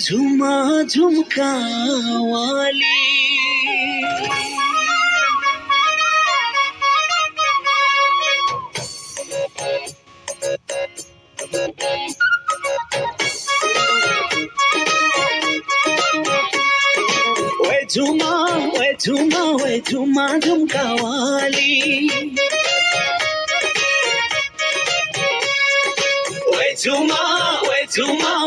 झुमा झुमका वाली वे झुमा झुमका वाली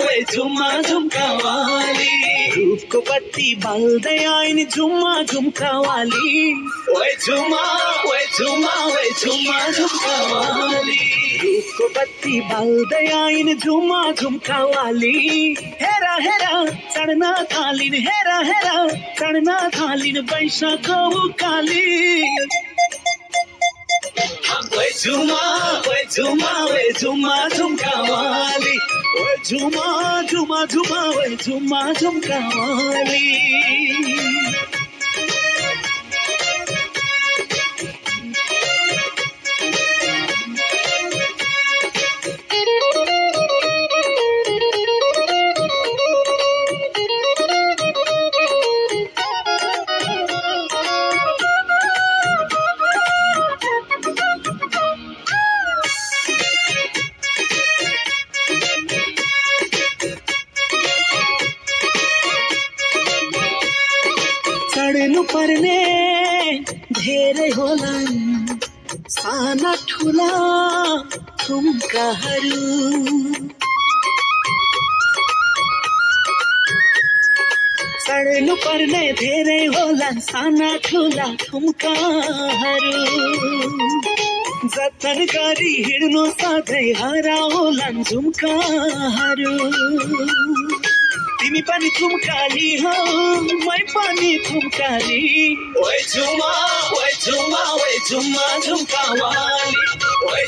वे झुमा झुमका वाली रूप को पत्ती बाल्दै आइन झुमा झुमका वाली वे झुमा झुमका वाली रूप को पत्ती बाल्दै आइन झुमा झुमका वाली हेरा हेरा चढ्न थालिन् हेरा हेरा चढ्न थालिन् वैशाखको उकाली वे झुमा झुमका वाली वे झुमा झुमका वाली चढ्नु पर्ने धेरै होलान् साना ठुला ठुम्काहरू चढ्नु पर्ने धेरै होलान् साना ठुला ठुम्काहरू जतन गरी हिँड्नु सधैँ हरा होलान् झुम्काहरू तिमी पनि ठुम्काली हौ मै पनि ठुम्काली वे झुमा झुमका वाली वे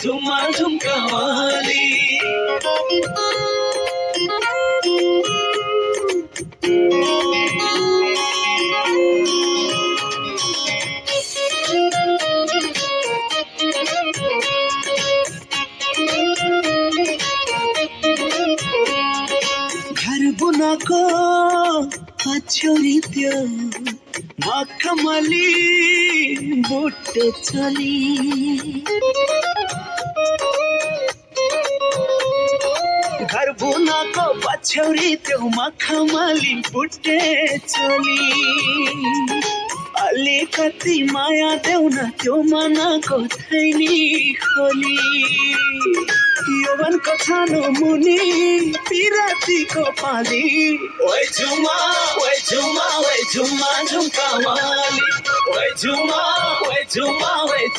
झुमा झुमका वाली बुनको पछ्यौरी त्यो मखमली बुट्टे चली घर बुनको पछ्यौरी त्यो मखमली बुट्टे चली अलिकति माया देऊ न त्यो मनको थैली खोली यौवनको छानो मुनि पिरातीको पाली वे झुमा झुमका वाली वे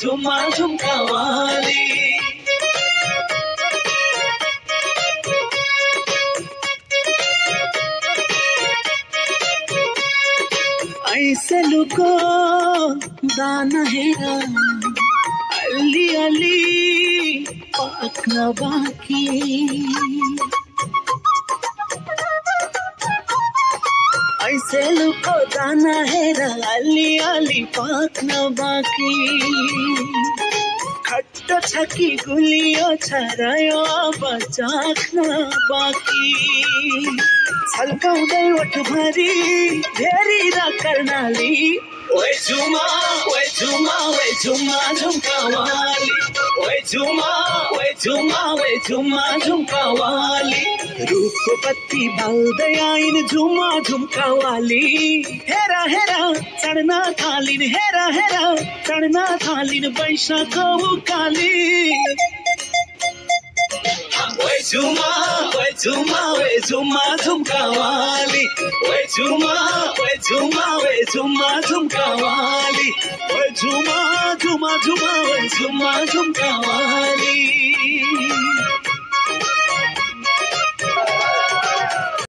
झुमा झुमका वाली ऐसे लुको दाना हेरा अलि अलि पाक्न बाँकी ऐसे लुको दाना हेरा अलि अलि पाक्न बाँकी खट्टो छ कि गुलियो छ रह्यो अब चाख्न बाँकी छल्काउँदै ओठभरि धेरै र कर्णाली वे झुमा झुमका वाली वे झुमा झुमका वाली रूपको बत्ती बाल्दै आइन झुमा झुमका वाली हेरा हेरा चढ्न थालिन् हेरा हेरा चढ्न थालिन् वैशाखको उकाली वे झुमा झुमका वाली वे झुमा झुमका वाली वे झुमा झुमका वाली